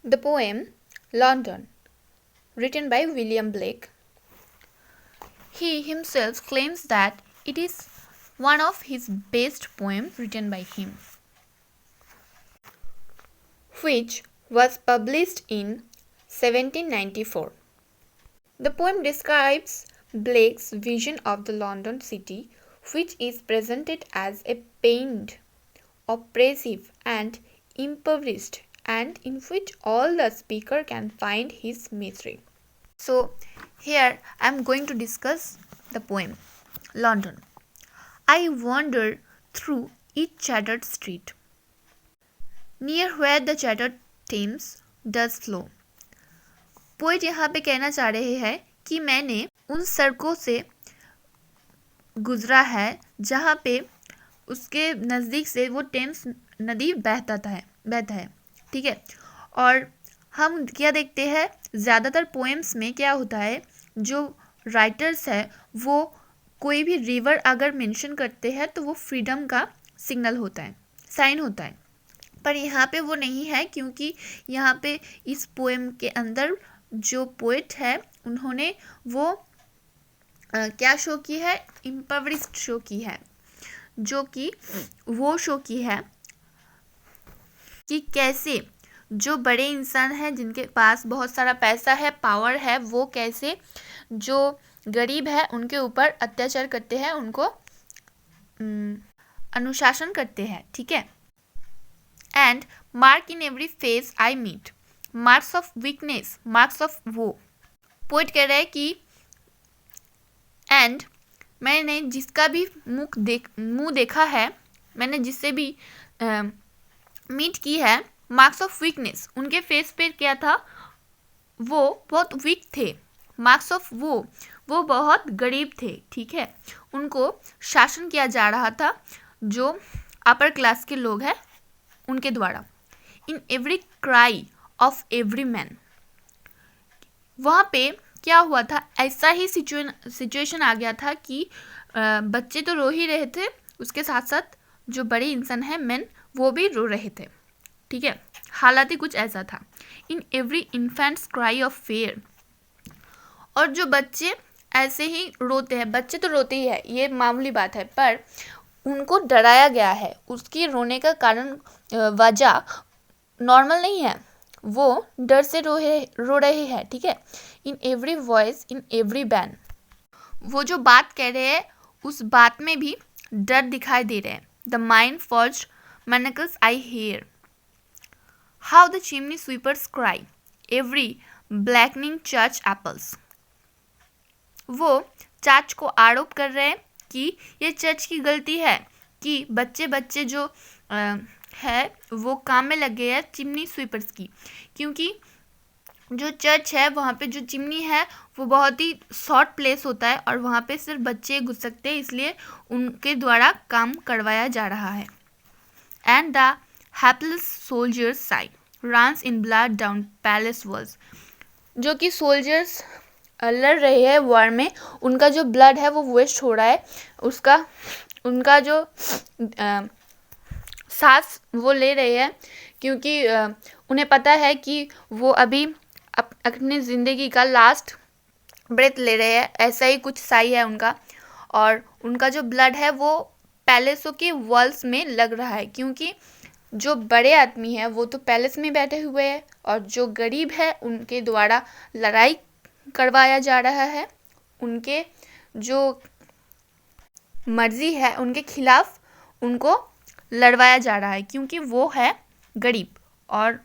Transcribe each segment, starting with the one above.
The poem London, written by William Blake. He himself claims that it is one of his best poems written by him, which was published in 1794. The poem describes Blake's vision of the London city, which is presented as a pained, oppressive, and impoverished, and in which all the speaker can find his misery. So, here I am going to discuss the poem London. I wander through each shattered street, near where the shattered Thames does flow. Poet यहाँ पे कहना चाह रहे हैं कि मैंने उन सड़कों से गुजरा है जहाँ पे उसके नज़दीक से वो टेम्स नदी बहता है, ठीक है। और हम क्या देखते हैं, ज़्यादातर पोएम्स में क्या होता है, जो राइटर्स है वो कोई भी रिवर अगर मेंशन करते हैं तो वो फ्रीडम का सिग्नल होता है, साइन होता है। पर यहाँ पे वो नहीं है, क्योंकि यहाँ पे इस पोएम के अंदर जो पोएट है उन्होंने वो क्या शो की है, इम्पवरिस्ड शो की है, जो कि वो शो की है कि कैसे जो बड़े इंसान हैं जिनके पास बहुत सारा पैसा है, पावर है, वो कैसे जो गरीब है उनके ऊपर अत्याचार करते हैं, उनको अनुशासन करते हैं, ठीक है। And mark in every face I meet, marks of weakness, marks of woe. Poet कह रहा है कि एंड मैंने जिसका भी मुंह देखा है, मैंने जिससे भी मीट की है, मार्क्स ऑफ वीकनेस, उनके फेस पे क्या था, वो बहुत वीक थे। मार्क्स ऑफ वो बहुत गरीब थे, ठीक है। उनको शासन किया जा रहा था जो अपर क्लास के लोग हैं उनके द्वारा। In every cry of every man, वहाँ पे क्या हुआ था, ऐसा ही सिचुएशन आ गया था कि बच्चे तो रो ही रहे थे, उसके साथ साथ जो बड़े इंसान हैं मैन, वो भी रो रहे थे, ठीक है। हालात ही कुछ ऐसा था। In every infants cry of fair, और जो बच्चे ऐसे ही रोते हैं, बच्चे तो रोते ही है, ये मामूली बात है, पर उनको डराया गया है, उसकी रोने का कारण वजह नॉर्मल नहीं है, वो डर से रो रहे हैं, ठीक है। In every voice, in every ban, वो जो बात कह रहे हैं उस बात में भी डर दिखाई दे रहे हैं। The mind forged manacles I hear, how the chimney sweepers cry, every blackening church apples। वो चर्च को आरोप कर रहे हैं कि ये चर्च की गलती है कि बच्चे जो है वो काम में लग गए हैं चिमनी स्वीपर्स की, क्योंकि जो चर्च है वहाँ पे जो चिमनी है वो बहुत ही शॉर्ट प्लेस होता है और वहाँ पे सिर्फ बच्चे घुस सकते हैं, इसलिए उनके द्वारा काम करवाया जा रहा है। And the hapless soldiers' sigh runs in blood down palace walls, जो कि सोल्जर्स लड़ रहे हैं वॉर में, उनका जो ब्लड है वो वेस्ट हो रहा है, उनका जो सांस वो ले रहे हैं, क्योंकि उन्हें पता है कि वो अभी अपनी ज़िंदगी का लास्ट ब्रेथ ले रहे हैं, ऐसा ही कुछ साई है उनका, और उनका जो ब्लड है वो पैलेसों के वॉल्स में लग रहा है, क्योंकि जो बड़े आदमी हैं वो तो पैलेस में बैठे हुए हैं और जो गरीब है उनके द्वारा लड़ाई करवाया जा रहा है, उनके जो मर्जी है उनके खिलाफ उनको लड़वाया जा रहा है, क्योंकि वो है गरीब और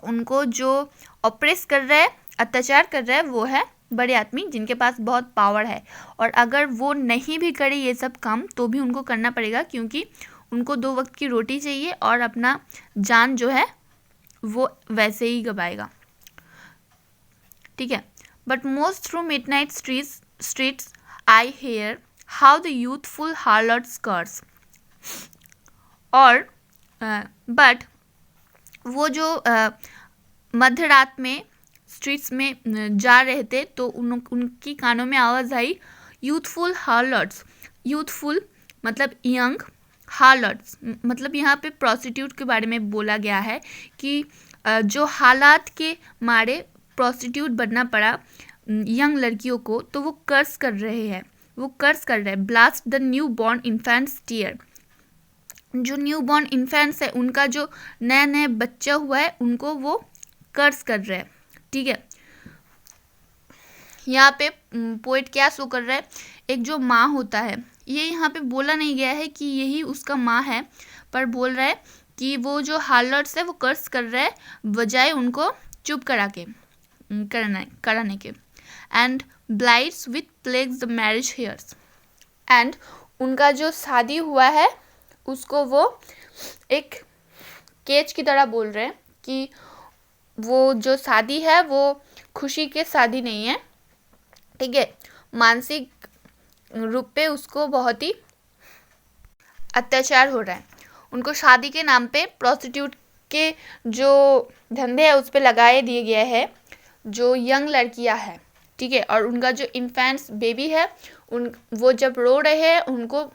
उनको जो ऑप्रेस कर रहा है, अत्याचार कर रहा है, वो है बड़े आदमी जिनके पास बहुत पावर है। और अगर वो नहीं भी करे ये सब काम तो भी उनको करना पड़ेगा, क्योंकि उनको 2 वक्त की रोटी चाहिए और अपना जान जो है वो वैसे ही गवाएगा, ठीक है। But most through midnight streets I hear how the youthful harlots curse, और बट वो जो मध्य रात में स्ट्रीट्स में जा रहे थे तो उनकी कानों में आवाज़ आई यूथफुल हार्लट्स। यूथफुल मतलब यंग हार्लट्स, मतलब यहाँ पे प्रोस्टिट्यूट के बारे में बोला गया है कि जो हालात के मारे प्रोस्टिट्यूट बनना पड़ा यंग लड़कियों को, तो वो कर्ज कर रहे हैं। Blast the new born infants tear, जो न्यू बॉर्न इन्फेंट्स है उनका जो नया नया बच्चा हुआ है उनको वो कर्ज कर रहे हैं। ठीक है, यहाँ पे पोएट क्या शो कर रहा है, एक जो माँ होता है, ये यहाँ पे बोला नहीं गया है कि यही उसका माँ है, पर बोल रहा है कि वो जो हार्लट्स है वो कर्ज कर रहा है बजाय उनको चुप कराने के। And blights with plagues the marriage hearse, and उनका जो शादी हुआ है उसको वो एक केज की तरह बोल रहे हैं कि वो जो शादी है वो खुशी के शादी नहीं है। ठीक है, मानसिक रूप पे उसको बहुत ही अत्याचार हो रहा है। उनको शादी के नाम पे प्रोस्टिट्यूट के जो धंधे है उस पे लगाए दिए गए है जो यंग लड़कियां है। ठीक है, और उनका जो इन्फेंट्स बेबी है वो जब रो रहे हैं उनको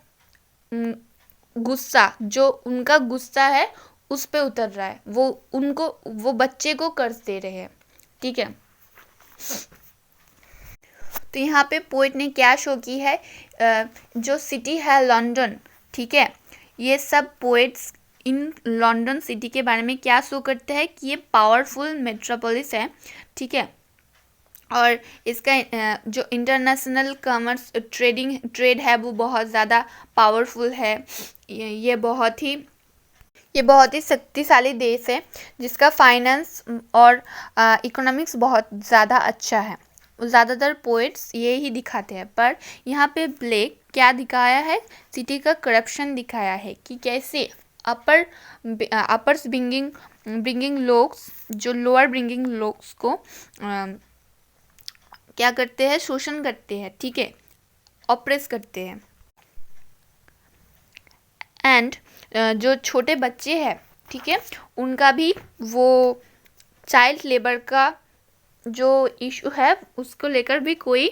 जो उनका गुस्सा है उस पे उतर रहा है, वो बच्चे को कर्ज दे रहे हैं। ठीक है, तो यहाँ पे पोएट ने क्या शो की है, जो सिटी है लंदन। ठीक है, ये सब पोएट्स इन लंदन सिटी के बारे में क्या शो करते हैं कि ये पावरफुल मेट्रोपोलिस है। ठीक है, और इसका जो इंटरनेशनल कॉमर्स ट्रेड है वो बहुत ज़्यादा पावरफुल है। ये बहुत ही शक्तिशाली देश है जिसका फाइनेंस और इकोनॉमिक्स बहुत ज़्यादा अच्छा है। ज़्यादातर पोएट्स ये ही दिखाते हैं, पर यहाँ पे ब्लेक क्या दिखाया है, सिटी का करप्शन दिखाया है कि कैसे अपर्स ब्रिंगिंग लोग्स जो लोअर ब्रिंगिंग लोग्स को क्या करते हैं, शोषण करते हैं। ठीक है, ऑप्रेस करते हैं। एंड जो छोटे बच्चे हैं, ठीक है, उनका भी वो चाइल्ड लेबर का जो इशू है उसको लेकर भी कोई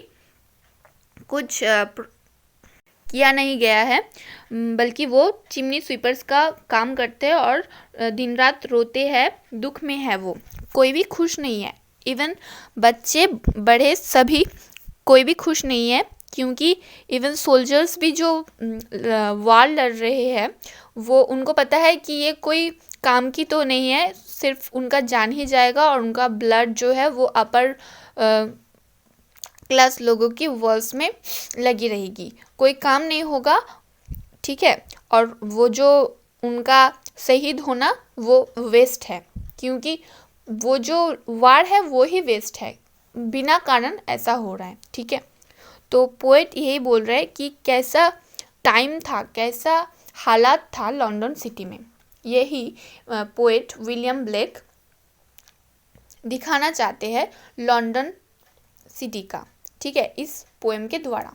कुछ किया नहीं गया है, बल्कि वो चिमनी स्वीपर्स का काम करते हैं और दिन रात रोते हैं, दुख में है, वो कोई भी खुश नहीं है। इवन बच्चे बड़े सभी कोई भी खुश नहीं है, क्योंकि इवन सोल्जर्स भी जो वार लड़ रहे हैं वो उनको पता है कि ये कोई काम की तो नहीं है, सिर्फ उनका जान ही जाएगा और उनका ब्लड जो है वो अपर क्लास लोगों की वॉल्स में लगी रहेगी, कोई काम नहीं होगा। ठीक है, और वो जो उनका शहीद होना वो वेस्ट है, क्योंकि वो जो वार है वो ही वेस्ट है, बिना कारण ऐसा हो रहा है। ठीक है, तो पोएट यही बोल रहा है कि कैसा टाइम था, कैसा हालात था लंदन सिटी में, यही पोएट विलियम ब्लेक दिखाना चाहते हैं लंदन सिटी का। ठीक है, इस पोएम के द्वारा।